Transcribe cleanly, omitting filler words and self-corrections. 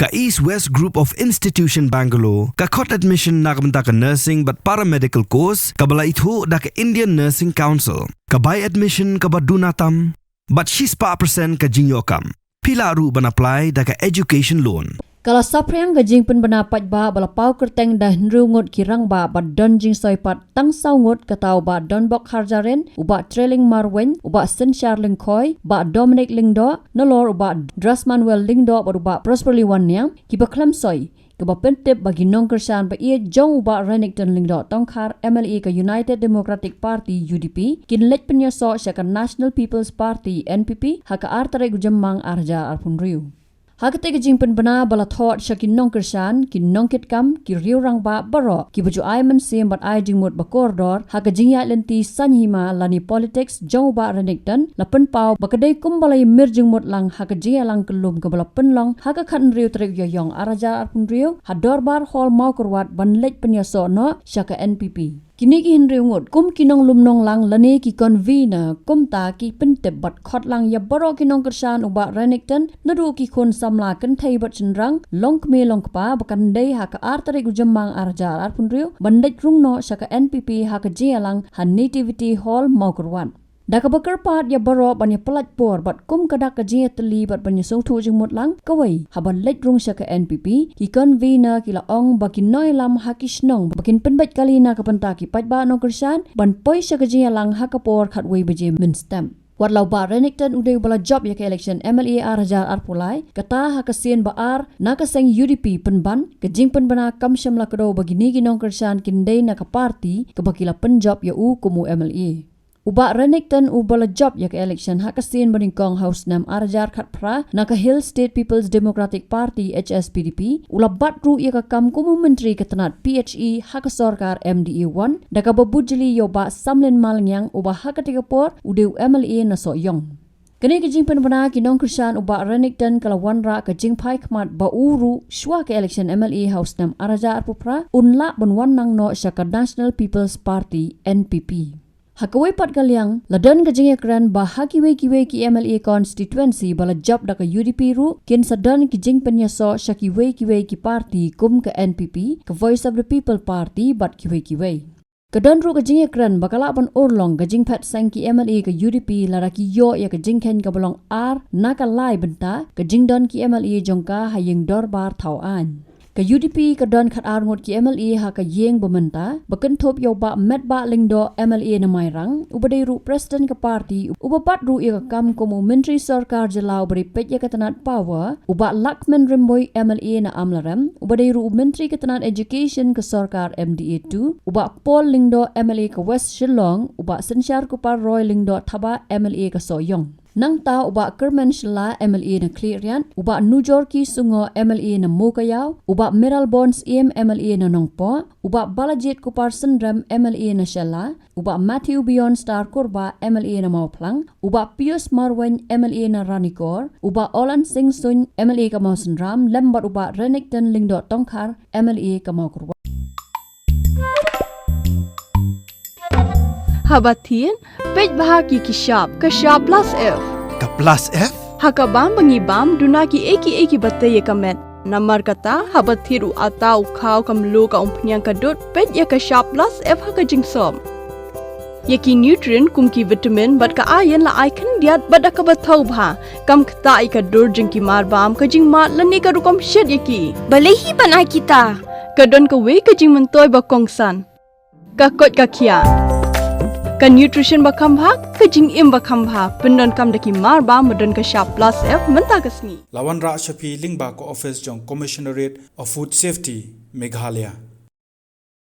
Ka East West Group of Institution Bangalore, ka khot admission na kamta ka nursing but paramedical course, ka bala itho da ka Indian Nursing Council, ka buy admission ka badunatam, but she's pa percent ka jinyokam. Pila ru ban apply da ka education loan. Kalau sapriang gajing pun benapat ba balapau kerteng dah nrungut kirang ba don jing soipat tang saungut katau ba don bok harjaren uba trailing marwen uba sensyar lingkoi ba Dominic Lingdo nolor uba Dras Manuel Lingdo uba Prosperly Wanyang kiba klam soi kiba pentip bagi Nongkyrshan ba ia jong uba Renik dan Lingdo tongkar MLA ke United Democratic Party UDP kin let penyaso syaka National People's Party NPP haka artare gujemang arja arpun riu. Hakate gajing penbena bala thought syakin Nongkyrshan kin nongkit kam ki riu rang ba baro ki baju ai men sim bat ai jingmut ba koridor haka jingya lenti sanhima lani politics jong ba Renekton lapen pau bakadai kumbalai mir jingmut lang haka jingya lang kelum ke bala penlong haka khan riu trek yoyong araja arpun riu hador bar hall mau kurwat ban lek penyaso no syaka NPP. Kini ki hinriu ngut kum kinong lumnong lang lani ki convener kum ta ki pentep bat khot lang ya baro ki Nongkyrshan uba Renekton nadu ki khon samla kan thai bat chenrang long kme long kpa bakan dei haka artare gujemang arja arpun riu bandai rung no syaka NPP haka jialang han nativity hall mau kurwan. Daka bakar pat ya baro banya pelat por bat kum kadak kajiya teli bat banya songtu jengmut lang kawai haban let rung syaka NPP ki convener kila ong bakin noi lam hakisnong bakin penbat kali na kapenta ki patba Nongkyrshan ban poi syaka jiya lang hakapor khatwei beje minstam. Wadlau ba Renekton udai bala job ya ke election MLA arajar arpulai kata hakasien baar nakaseng UDP penban kejing penbana kamsyam lakado bagi nigi Nongkyrshan kindai naka party kebakila penjob ya u kumu MLA. Uba Renekton ubala job ya ke election hakasin beningkong house nam arajar khatpra naka Hill State People's Democratic Party HSPDP ulabat ru ya ka kam kumu menteri ketenat PHE hakasorkar MDE1 daka babujli yoba samlin malangyang uba hakatikapor udeu MLA na soyong. Kini kejing penbana ki Nongkyrshan uba Renekton kalawan ra kejing pai kmat ba uru shwa ke election MLA house nam arajar arpupra unla benwan nang no syaka National People's Party NPP. Hakawai pat kaliang ladan kajing ekran bah Kiwei ki MLA Constituency bala job daka UDP ru kin sadan kijing penyaso Kiwei ki party kum ke NPP ke Voice of the People Party bat Kiwei. Kadan ru kajing ekran bakala ban orlong kajing pat sang ki MLA ke UDP laraki yo ya kajing ken kabalong ar nakalai benta kajing don ki MLA jongka hayeng dorbar tauan. Ka UDP ka don khat arngot ki MLA ha ka yeng bementa baken thop yo ba met ba lingdo MLA na mairang ubadai ru president ka party ubapat ru ya kam komu menteri sarkar jelau beri pet ya katanat power uba lakmen remboy MLA na amlaram ubadai ru menteri katanat education ka sarkar MDA2 uba Paul lingdo MLA ka West Shillong uba sensyar ku par Roy lingdo thaba MLA ka Soyong. Nang ta uba Kerman Shila MLA na Klirian, uba Nujorki Sungo MLA na Mukayao, uba Meral Bonds MLA na Nongpo, uba Balajit Kupar Sendram MLA na Shela, uba Matthew Beyond Star Kurba MLA na Mauplang, uba Pius Marwen MLA na Ranikor, uba Olan Singh Sun MLA ka Mausendram, lembat uba Renekton Lingdo Tongkar MLA ka Maukurwa. Habatin, pej bahagi ki shop plus F. Ka plus F? Hakabam bangibam dunaki eki batay kamet. Namar kata habathiru atau kau kamlu ka umpnyang kadut pej ya ka shop plus F haka jingsom. Yaki nutrient kumki vitamin bat ka iron la icon diat bat ka bathau bha kam kata ka dur jingki marbam ka jing mat lani ka rukom shed yaki. Balehi banai kita. Kadon ka we ka jing mentoy ba kongsan. Ka kot ka kia. Ka nutrition bakam bha ka jing im bakam bha pendon kam daki mar ba modon ka sharp plus F menta kasni lawan ra shapi lingba ko office jong commissionerate of food safety Meghalaya